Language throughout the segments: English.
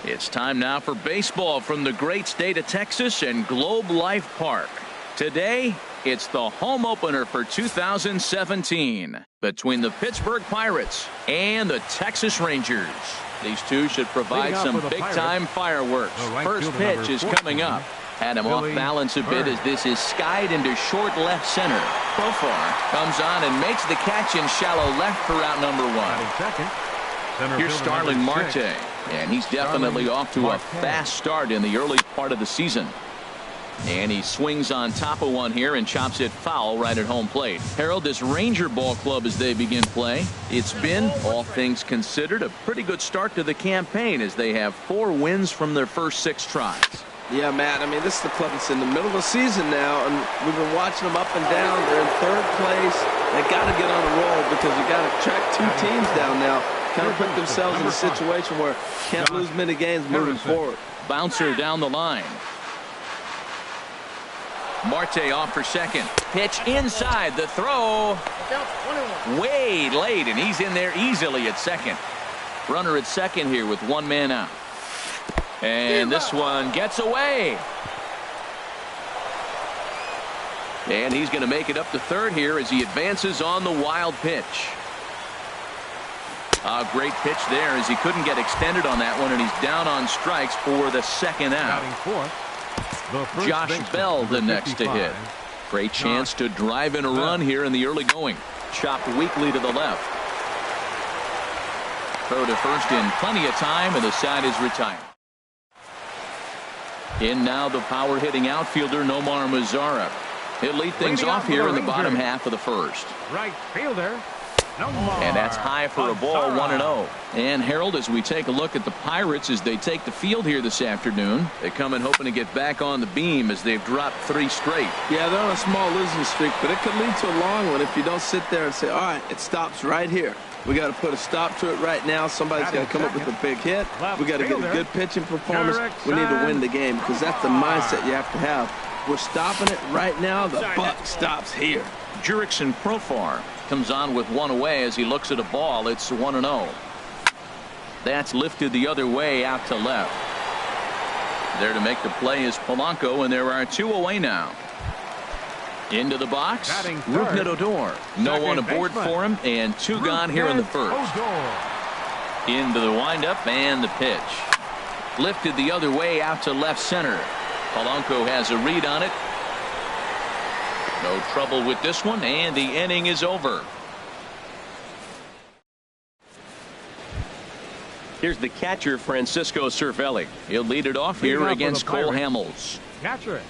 It's time now for baseball from the great state of Texas and Globe Life Park. Today, it's the home opener for 2017 between the Pittsburgh Pirates and the Texas Rangers. These two should provide some big-time fireworks. First pitch is coming up. Had him off balance a bit as this is skied into short left center. Profar comes on and makes the catch in shallow left for out number one. Here's Starling Marte, and he's definitely off to a fast start in the early part of the season. And he swings on top of one here and chops it foul right at home plate. Harold, this Ranger ball club as they begin play, it's been, all things considered, a pretty good start to the campaign as they have 4 wins from their first 6 tries. Yeah, Matt, I mean, this is the club that's in the middle of the season now, and we've been watching them up and down. They're in 3rd place. They got to get on a roll because you got to track 2 teams down now. Kind of put themselves in a situation where can't lose many games moving forward. Bouncer down the line. Marte off for second. Pitch inside. The throw way late, and he's in there easily at second. Runner at second here with 1 man out. And this one gets away. And he's going to make it up to 3rd here as he advances on the wild pitch. A great pitch there as he couldn't get extended on that one, and he's down on strikes for the 2nd out. Josh Bell the next to hit. Great chance to drive in a run here in the early going. Chopped weakly to the left. Throw to first in plenty of time, and the side is retired. In now the power hitting outfielder Nomar Mazara. He'll lead things off here in the bottom half of the first. Right fielder. And that's high for a ball, 1-0. And Harold, as we take a look at the Pirates as they take the field here this afternoon, they come in hoping to get back on the beam as they've dropped 3 straight. Yeah, they're on a small losing streak, but it could lead to a long one if you don't sit there and say, all right, it stops right here. We got to put a stop to it right now. Somebody's got to come up with a big hit. We got to get a good pitching performance. We need to win the game because that's the mindset you have to have. We're stopping it right now. The buck stops here. Jurickson Profar comes on with 1 away as he looks at a ball. It's 1-0. That's lifted the other way out to left. There to make the play is Polanco, and there are 2 away now. Into the box, Rougned Odor. No one aboard for him, and 2 gone here in the first. Into the windup and the pitch. Lifted the other way out to left center. Polanco has a read on it. No trouble with this one, and the inning is over. Here's the catcher, Francisco Cervelli. He'll lead it off here against Cole Hamels. Catcher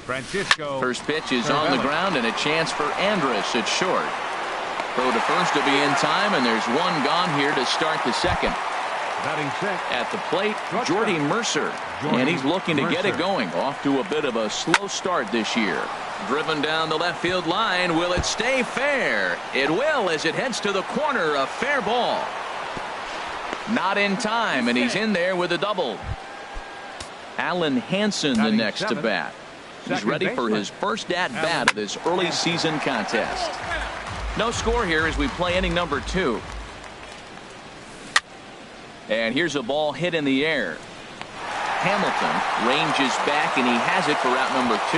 Francisco. First pitch is on the ground, and a chance for Andrus at short. Throw to first to be in time, and there's 1 gone here to start the 2nd. At the plate, Jordy Mercer, and he's looking to get it going. Off to a bit of a slow start this year. Driven down the left field line. Will it stay fair? It will as it heads to the corner. A fair ball. Not in time, and he's in there with a double. Alan Hansen the next to bat. He's ready for his first at-bat of this early season contest. No score here as we play inning number 2. And here's a ball hit in the air. Hamilton ranges back, and he has it for out number 2.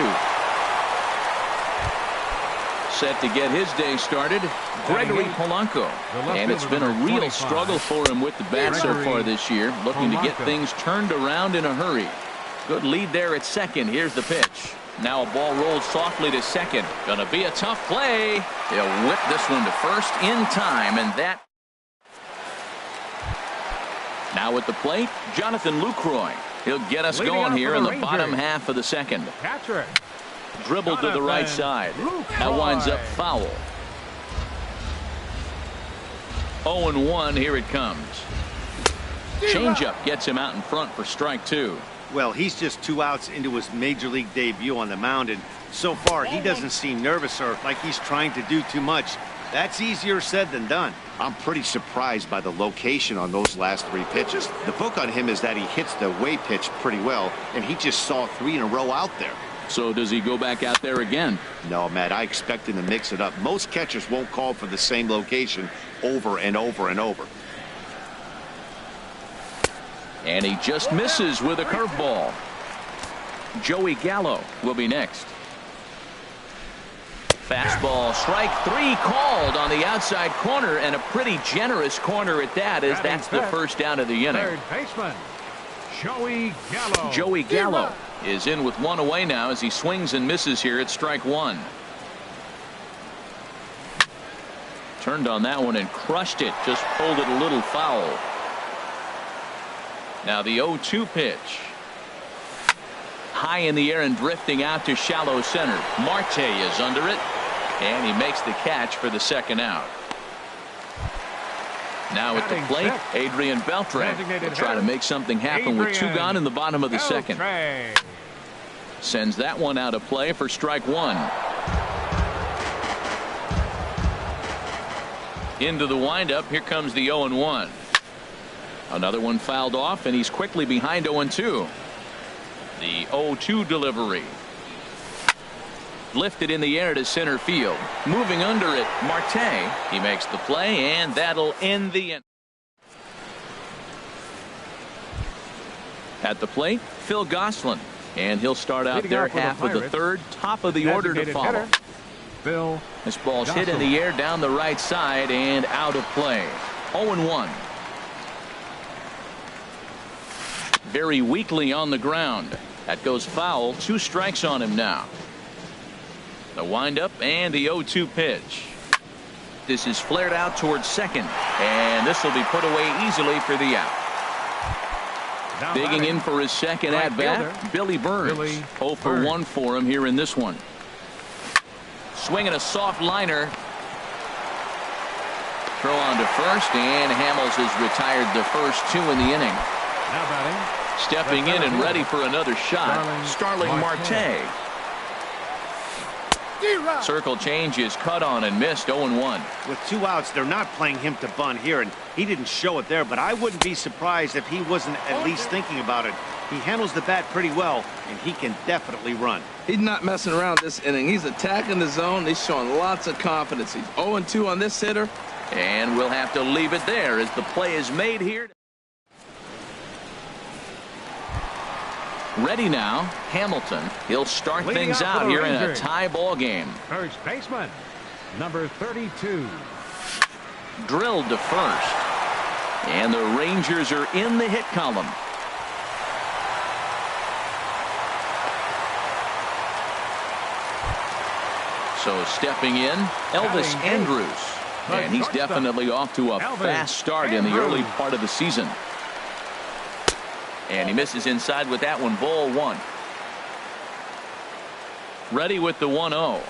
Set to get his day started, Gregory Polanco. And it's been a real struggle for him with the bat so far this year, looking to get things turned around in a hurry. Good lead there at second. Here's the pitch. Now a ball rolls softly to second. Gonna be a tough play. He'll whip this one to first in time, and that. Now at the plate, Jonathan Lucroy. He'll get us going here in the bottom half of the 2nd. Dribbled to the right side. That winds up foul. 0-1. Here it comes. Changeup gets him out in front for strike 2. Well, he's just 2 outs into his major league debut on the mound, and so far he doesn't seem nervous or like he's trying to do too much. That's easier said than done. I'm pretty surprised by the location on those last 3 pitches. The book on him is that he hits the way pitch pretty well, and he just saw 3 in a row out there. So does he go back out there again? No, Matt, I expect him to mix it up. Most catchers won't call for the same location over and over and over. And he just misses with a curveball. Joey Gallo will be next. Fastball, strike 3 called on the outside corner, and a pretty generous corner at that, as that's the first down of the inning. Third baseman, Joey Gallo. Joey Gallo is in with 1 away now as he swings and misses here at strike 1. Turned on that one and crushed it, just pulled it a little foul. Now the 0-2 pitch. High in the air and drifting out to shallow center. Marte is under it, and he makes the catch for the second out. Now at the plate, Adrian Beltre will try to make something happen with 2 gone in the bottom of the second. Sends that one out of play for strike 1. Into the windup, here comes the 0-1. Another one fouled off, and he's quickly behind 0-2. The 0-2 delivery. Lifted in the air to center field. Moving under it, Marte. He makes the play, and that'll end the inning. At the plate, Phil Gosselin. And he'll start out their half of the third, top of the order to follow. Phil. This ball's hit in the air down the right side and out of play. 0-1. Very weakly on the ground. That goes foul. 2 strikes on him now. The windup and the 0-2 pitch. This is flared out towards second, and this will be put away easily for the out. Now Digging in for his second right at-bat, fielder, Billy Burns. Billy 0 for Burns. 1 for him here in this one. Swinging a soft liner. Throw on to first, and Hamels has retired the first 2 in the inning. Now batting. Stepping in and ready for another shot, Starling Marte. Circle change is cut on and missed. 0-1. With 2 outs, they're not playing him to bunt here, and he didn't show it there, but I wouldn't be surprised if he wasn't at least thinking about it. He handles the bat pretty well, and he can definitely run. He's not messing around this inning. He's attacking the zone. He's showing lots of confidence. He's 0-2 on this hitter. And we'll have to leave it there as the play is made here. Ready now, Hamilton. He'll start things out here in a tie ball game. First baseman, number 32. Drilled to first. And the Rangers are in the hit column. So stepping in, Elvis Andrus. And he's definitely off to a fast start in the early part of the season. And he misses inside with that one. Ball 1. Ready with the 1-0.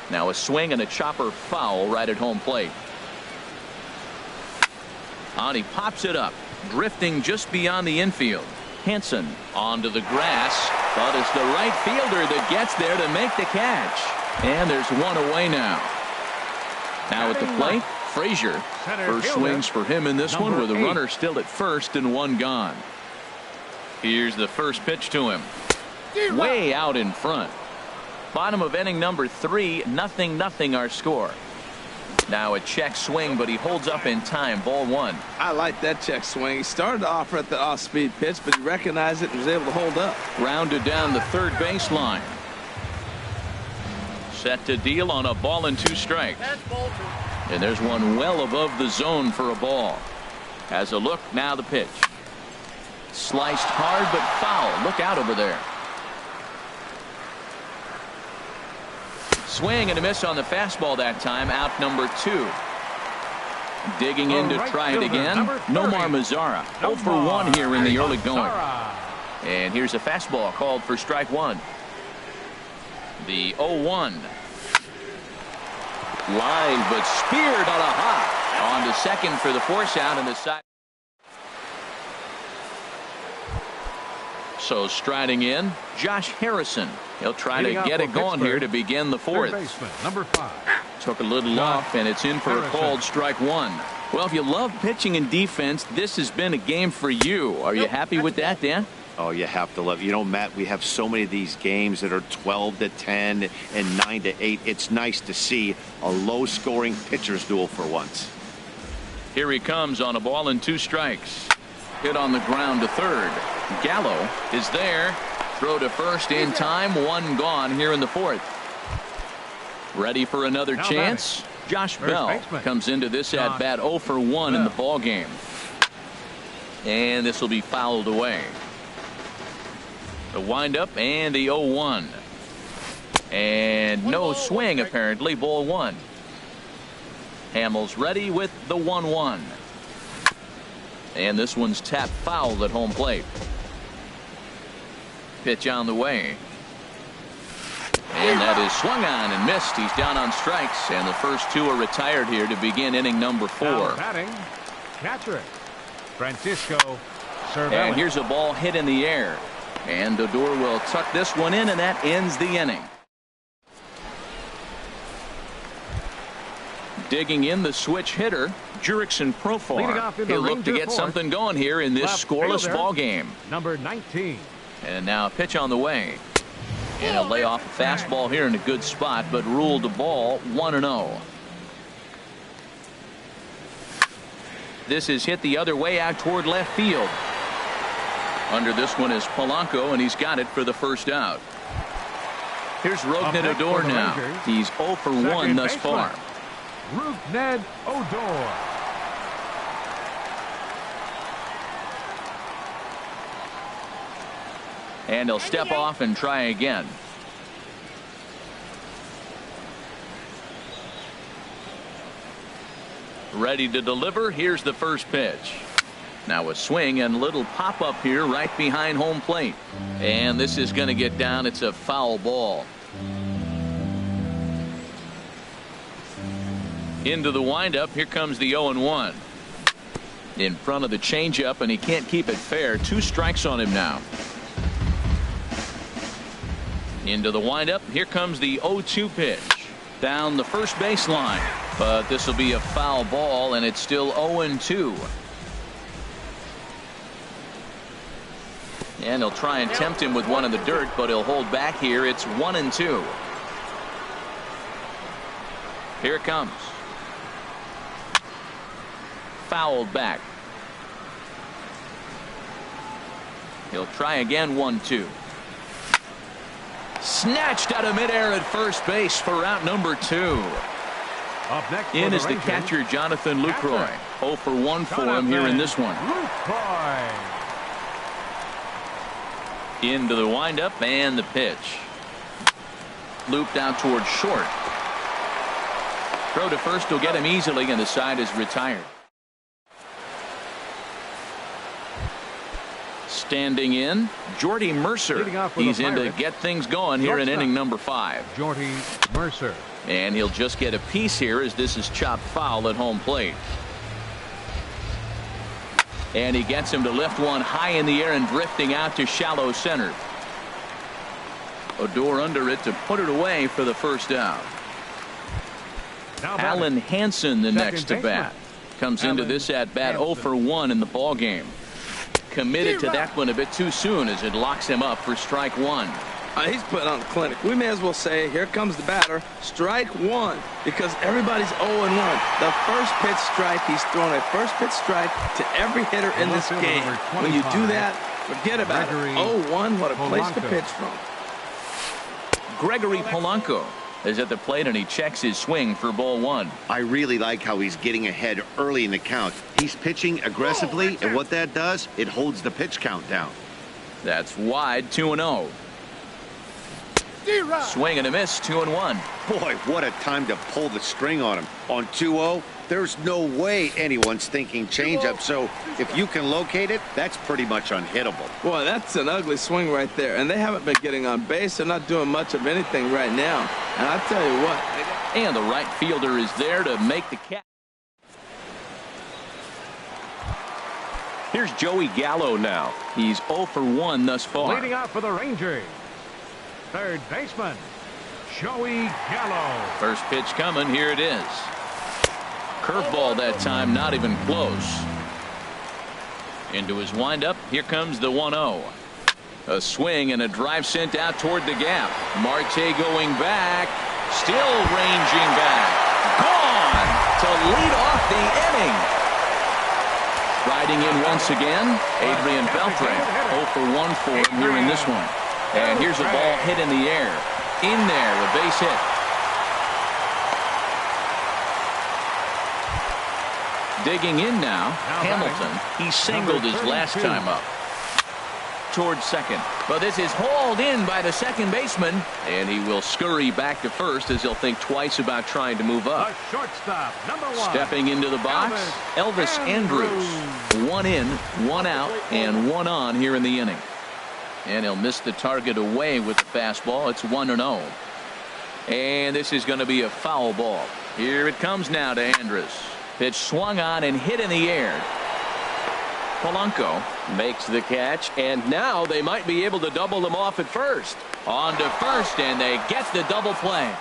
Now a swing and a chopper foul right at home plate. And he pops it up, drifting just beyond the infield. Hanson onto the grass, but it's the right fielder that gets there to make the catch. And there's 1 away now. Now at the plate, Frazier. First swings for him in this one with a runner still at first and 1 gone. Here's the first pitch to him. Way out in front. Bottom of inning number 3, 0-0 our score. Now a check swing, but he holds up in time. Ball 1. I like that check swing. He started off at the off-speed pitch, but he recognized it and was able to hold up. Rounded down the third baseline. Set to deal on a ball and 2 strikes. And there's one well above the zone for a ball. Has a look, now the pitch. Sliced hard but foul. Look out over there. Swing and a miss on the fastball that time. Out number 2. Digging in to try it again. Nomar Mazara. 0 for 1 here in the early going. And here's a fastball called for strike 1. The 0-1. Line but speared on a hop. On to second for the force out in the side. So striding in, Josh Harrison. He'll try to get it going here to begin the 4th. Baseman, number 5. Took a little off, and it's in for a called strike 1. Well, if you love pitching and defense, this has been a game for you. Are you happy with that, Dan? Oh, you have to love. You know, Matt, we have so many of these games that are 12-10 and 9-8. It's nice to see a low-scoring pitcher's duel for once. Here he comes on a ball and 2 strikes. Hit on the ground to third. Gallo is there. Throw to first in time. 1 gone here in the 4th. Ready for another chance. Josh Bell comes into this at bat 0 for 1 in the ball game. And this will be fouled away. The windup and the 0-1. And no swing apparently. Ball 1. Hamels ready with the 1-1. And this one's tapped foul at home plate. Pitch on the way. And that is swung on and missed. He's down on strikes, and the first 2 are retired here to begin inning number 4. Now batting, catcher Francisco Cervelli. And here's a ball hit in the air. And Odor will tuck this one in, and that ends the inning. Digging in the switch hitter, Jurickson Profar. He'll look to get something going here in this scoreless ball game. Number 19. And now a pitch on the way. And he'll lay off a fastball here in a good spot, but ruled a ball 1-0. This is hit the other way out toward left field. Under this one is Polanco, and he's got it for the first out. Here's Rougned Odor now. He's 0 for 1 thus far. Rougned Odor. And he'll step off and try again. Ready to deliver. Here's the first pitch. Now a swing and a little pop up here right behind home plate. And this is going to get down. It's a foul ball. Into the windup. Here comes the 0-1. In front of the changeup, and he can't keep it fair. 2 strikes on him now. Into the windup. Here comes the 0-2 pitch. Down the first baseline. But this will be a foul ball, and it's still 0-2. And he'll try and tempt him with one in the dirt, but he'll hold back here. It's 1-2. Here it comes. Fouled back. He'll try again. 1-2. Snatched out of midair at first base for out number 2. Up next in is the catcher Jonathan Lucroy. 0 for 1 for him here in this one. Into the windup and the pitch. Looped out towards short. Throw to first will get him easily, and the side is retired. Standing in, Jordy Mercer. He's in to get things going here in inning number 5. Jordy Mercer. And he'll just get a piece here as this is chopped foul at home plate. And he gets him to lift one high in the air and drifting out to shallow center. Odor under it to put it away for the first out. Alan Hansen, the next to bat, comes into this at bat 0 for 1 in the ball game. Committed to that one a bit too soon as it locks him up for strike 1. He's putting on a clinic. We may as well say, here comes the batter, strike 1, because everybody's 0-1. The first pitch strike, he's thrown a first pitch strike to every hitter in this game. When you do that, forget about it. 0-1, what a place to pitch from. Gregory Polanco is at the plate, and he checks his swing for ball 1. I really like how he's getting ahead early in the count. He's pitching aggressively, and what that does, it holds the pitch count down. That's wide. 2-0. Swing and a miss. 2-1. Boy, what a time to pull the string on him. On 2-0, there's no way anyone's thinking changeup, so if you can locate it, that's pretty much unhittable. Boy, that's an ugly swing right there, and they haven't been getting on base. They're not doing much of anything right now, and I tell you what. And the right fielder is there to make the catch. Here's Joey Gallo now. He's 0 for 1 thus far. Leading out for the Rangers, third baseman, Joey Gallo. First pitch coming. Here it is. Curveball that time, not even close. Into his windup. Here comes the 1-0. A swing and a drive sent out toward the gap. Marte going back. Still ranging back. Gone to lead off the inning. Riding in once again, Adrian Beltre. 0 for 1 for him here in this one. And here's a ball hit in the air. In there, a base hit. Digging in now, Hamilton. He singled his last time up. Towards second. But this is hauled in by the second baseman. And he will scurry back to first as he'll think twice about trying to move up. Shortstop, number 1. Stepping into the box, Elvis Andrus. 1 in, 1 out, and 1 on here in the inning. And he'll miss the target away with the fastball. It's 1-0. And this is going to be a foul ball. Here it comes now to Andrus. Pitch swung on and hit in the air. Polanco makes the catch, and now they might be able to double them off at first. On to first, and they get the double play.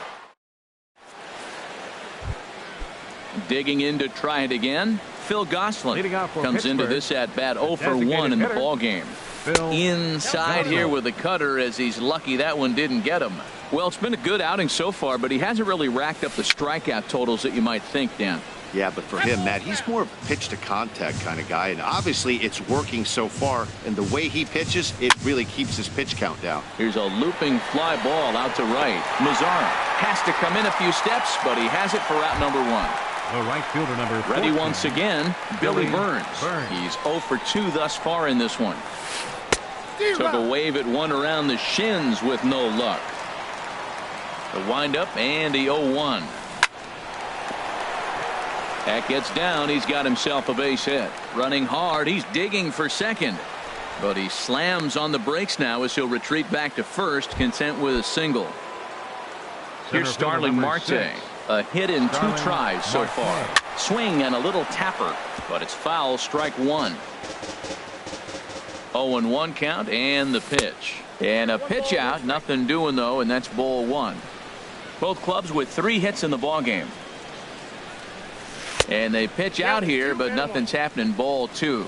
Digging in to try it again, Phil Gosselin comes into this at bat 0 for 1 in the ball game. Inside here with the cutter, as he's lucky that one didn't get him. Well, it's been a good outing so far, but he hasn't really racked up the strikeout totals that you might think, Dan. Yeah, but for him, Matt, he's more of a pitch-to-contact kind of guy, and obviously it's working so far, and the way he pitches, it really keeps his pitch count down. Here's a looping fly ball out to right. Mazara has to come in a few steps, but he has it for out number 1. The right fielder, number 14. Ready once again, Billy Burns. He's 0 for 2 thus far in this one. Took a wave at one around the shins with no luck. The windup and the 0-1. That gets down. He's got himself a base hit. Running hard. He's digging for second. But he slams on the brakes now as he'll retreat back to first, content with a single. Here's Starling Marte. A hit in 2 tries so far. Swing and a little tapper, but it's foul, strike 1. 0-1 count and the pitch. And a pitch out, nothing doing though, and that's ball 1. Both clubs with 3 hits in the ball game. And they pitch out here, but nothing's happening. Ball 2.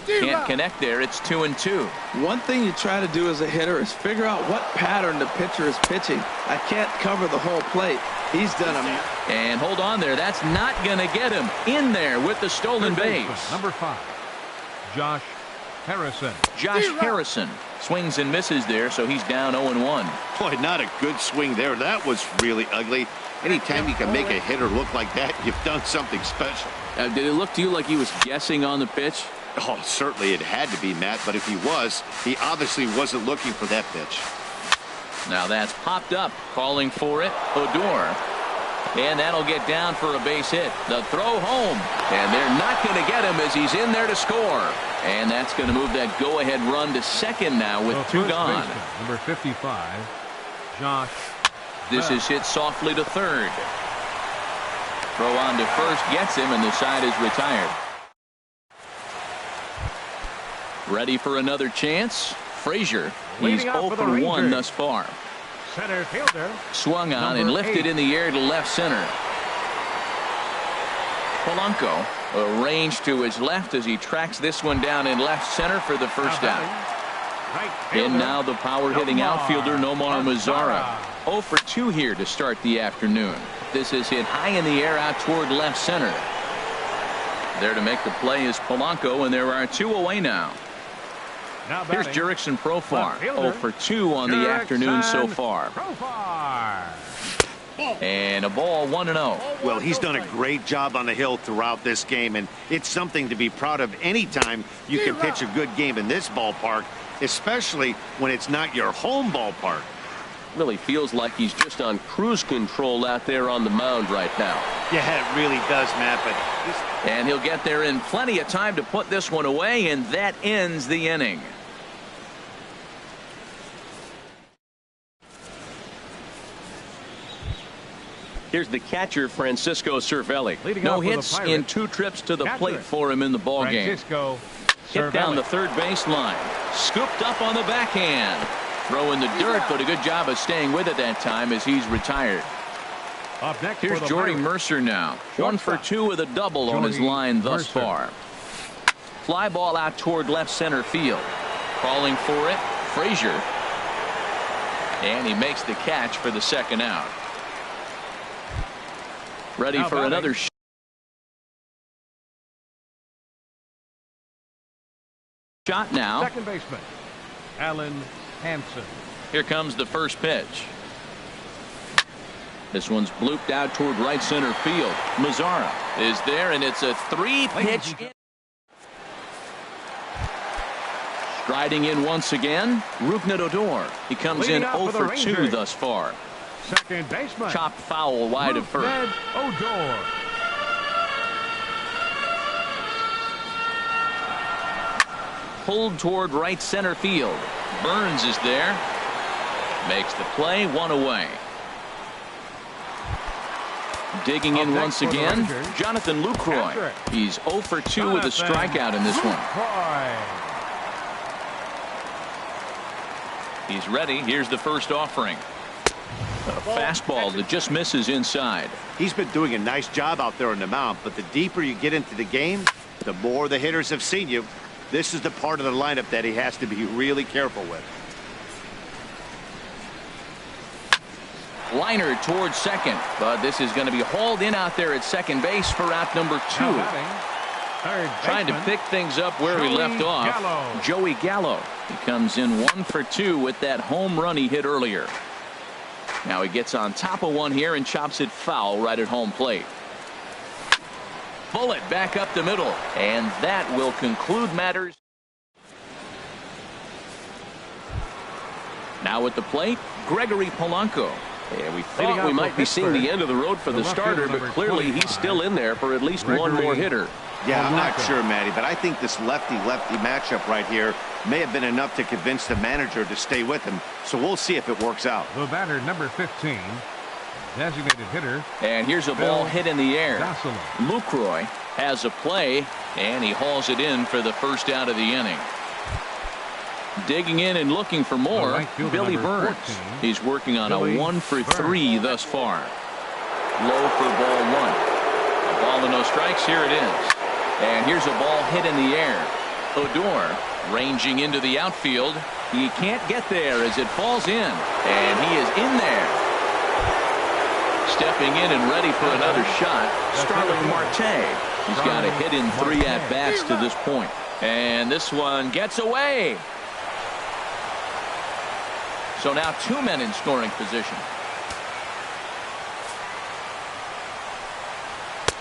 Can't connect there. It's 2-2. One thing you try to do as a hitter is figure out what pattern the pitcher is pitching. I can't cover the whole plate. He's done them. And hold on there. That's not going to get him in there with the stolen base. Number 5, Josh Harrison. Josh Harrison swings and misses there, so he's down 0-1. Boy, not a good swing there. That was really ugly. Anytime you can make a hitter look like that, you've done something special. Did it look to you like he was guessing on the pitch? Oh, certainly it had to be, Matt, but if he was, he obviously wasn't looking for that pitch. Now that's popped up, calling for it, Odor. And that'll get down for a base hit. The throw home, and they're not going to get him as he's in there to score. And that's going to move that go-ahead run to second now with 2 gone. Number 55, Josh. This is hit softly to third. Throw on to first gets him, and the side is retired. Ready for another chance. Frazier. He's 0 for 1 thus far. Center fielder. Swung on and lifted in the air to left center. Polanco arranged to his left as he tracks this one down in left center for the first out. And now the power hitting outfielder Nomar Mazara. 0 for 2 here to start the afternoon. This is hit high in the air out toward left center. There to make the play is Polanco, and there are 2 away now. Here's Jurickson Profar. 0 for 2 on the afternoon so far. And a ball 1-0. Well, he's done a great job on the hill throughout this game, and it's something to be proud of anytime you can pitch a good game in this ballpark, especially when it's not your home ballpark. Really feels like he's just on cruise control out there on the mound right now. Yeah, it really does, Matt. And he'll get there in plenty of time to put this one away, and that ends the inning. Here's the catcher, Francisco Cervelli. No hits in 2 trips to the plate for him in the ball game. Hit down the third baseline. Scooped up on the backhand. Throw in the dirt, but a good job of staying with it that time as he's retired. Here's Jordy Mercer now. 1 for 2 with a double on his line thus far. Fly ball out toward left center field. Calling for it, Frazier. And he makes the catch for the second out. Ready for another shot now. Second baseman, Alan Hansen. Here comes the first pitch. This one's blooped out toward right center field. Mazara is there, and it's a 3-pitch. Striding in once again, Rougned Odor. He comes in 0 for 2 thus far. Second baseman. Chopped foul wide of first. Odor. Pulled toward right center field. Burns is there. Makes the play, 1 away. Digging in once again, Jonathan Lucroy. He's 0 for 2 with a strikeout in this one. He's ready. Here's the first offering. A fastball that just misses inside. He's been doing a nice job out there on the mound, but the deeper you get into the game, the more the hitters have seen you. This is the part of the lineup that he has to be really careful with. Liner towards second, but this is going to be hauled in out there at second base for out number 2. Trying to pick things up where we left off. Joey Gallo. He comes in 1 for 2 with that home run he hit earlier. Now he gets on top of one here and chops it foul right at home plate. Bullet back up the middle, and that will conclude matters. Now at the plate, Gregory Polanco. Yeah, we thought we might be seeing the end of the road for the starter, but clearly he's still in there for at least one more hitter. Yeah, I'm not sure, Matty, but I think this lefty-lefty matchup right here may have been enough to convince the manager to stay with him. So we'll see if it works out. The batter, number 15, designated hitter. And here's a ball hit in the air. Jocelyn. Lucroy has a play, and he hauls it in for the first out of the inning. Digging in and looking for more, right, Billy Burns. 14. He's working on a 1 for 3 thus far. Low for ball 1. A ball and no strikes. Here it is. And here's a ball hit in the air. Odor ranging into the outfield. He can't get there as it falls in. And he is in there. Stepping in and ready for another shot, Starling Marte. He's got a hit in 3 at-bats to this point. And this one gets away. So now 2 men in scoring position.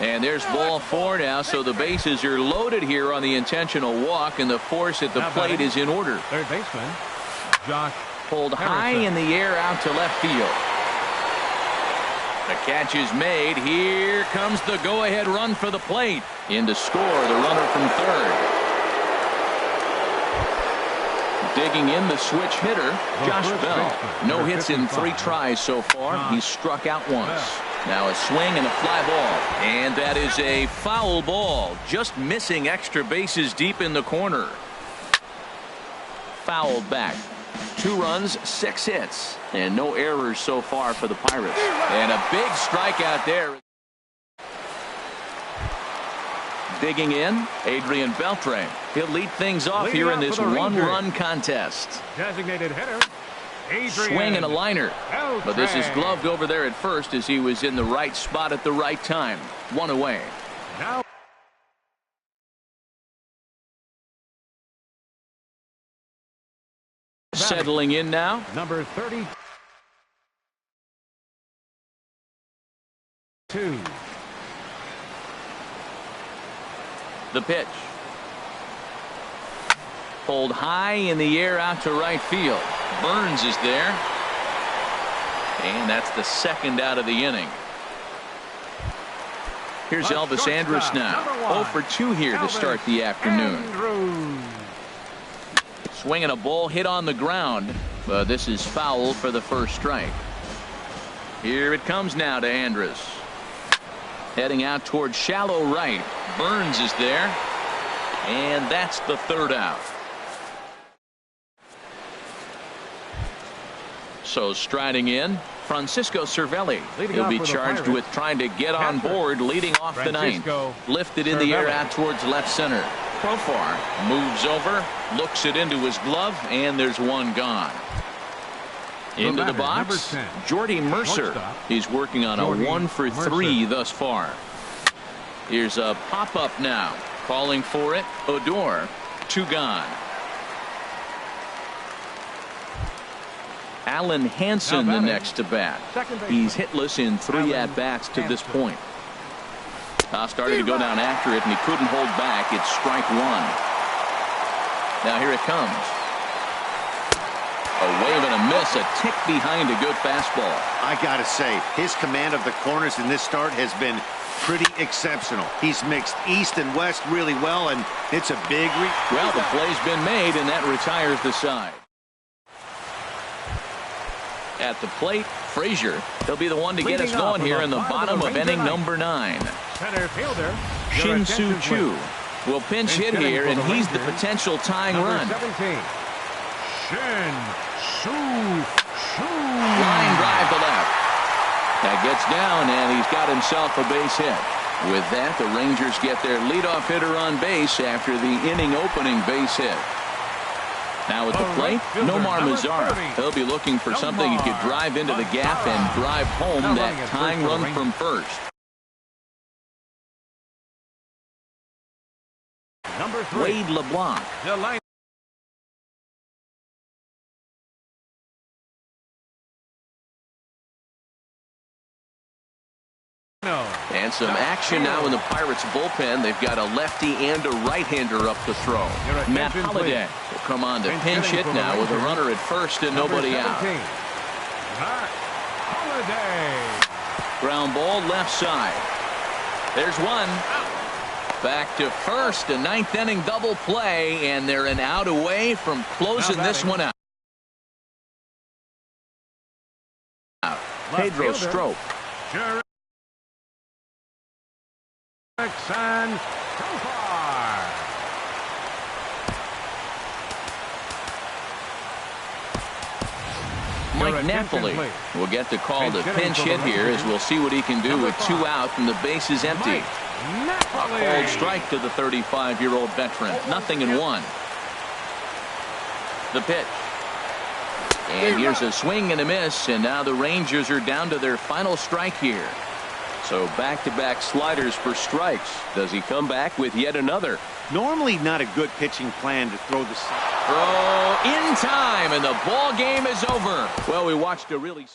And there's ball 4 now, so the bases are loaded here on the intentional walk, and the force at the plate is in order. Third baseman, Josh pulled high in the air out to left field. The catch is made. Here comes the go-ahead run for the plate. In to score, the runner from third. Digging in the switch hitter, Josh Bell. No hits in 3 tries so far. He's struck out once. Now a swing and a fly ball. And that is a foul ball. Just missing extra bases deep in the corner. Fouled back. 2 runs, 6 hits. And no errors so far for the Pirates. And a big strikeout there. Digging in, Adrian Beltre. He'll lead things off here in this 1-run contest. Designated hitter, Adrian Swing and a liner. Beltre. But this is gloved over there at first as he was in the right spot at the right time. 1 away. Now settling in now. number 32. The pitch. Pulled high in the air out to right field. Burns is there. And that's the second out of the inning. Here's Elvis Andrus now. 0 for 2 here to start the afternoon. Swinging a ball hit on the ground. But this is foul for the first strike. Here it comes now to Andrus. Heading out toward shallow right. Burns is there. And that's the third out. So striding in, Francisco Cervelli. He'll be charged with trying to get on board leading off the ninth. Lifted in the air out towards left center. Profar moves over, looks it into his glove, and there's one gone. Into the box, Jordy Mercer. He's working on a 1-for-3 thus far. Here's a pop-up now. Calling for it, Odor. 2 gone. Alan Hansen the next to bat. He's hitless in 3 at-bats to this point. Started to go down after it, and he couldn't hold back. It's strike 1. Now here it comes. A wave and a miss, a tick behind a good fastball. I got to say, his command of the corners in this start has been pretty exceptional. He's mixed east and west really well, and it's a big well, the play's been made, and that retires the side. At the plate, Frazier. He'll be the one to get us going here in the bottom of inning number 9. Center fielder, Shin-Soo Choo will pinch hit here, and he's the potential tying run. 17. Shin-Soo Choo. Line drive to left. That gets down, and he's got himself a base hit. With that, the Rangers get their leadoff hitter on base after the inning-opening base hit. Now at the plate, Nomar Mazara. He'll be looking for something he could drive into the gap and drive home that tying run from first. Number 3. Wade LeBlanc. And some action now in the Pirates bullpen. They've got a lefty and a right-hander up to throw. Matt Holliday will come on to pinch hit now with a runner at first and nobody out. Matt Holliday. Ground ball left side. There's one. Back to first, a 9th inning double play, and they're an out away from closing this one out. Pedro Strop. And Mike Napoli will get the call to pinch hit here, as we'll see what he can do with 2 out and the base is empty. A called strike to the 35-year-old veteran. 0-1. The pitch. And here's a swing and a miss, and now the Rangers are down to their final strike here. So back-to-back sliders for strikes. Does he come back with yet another? Normally not a good pitching plan to throw the throw in time, and the ball game is over. Well, we watched a really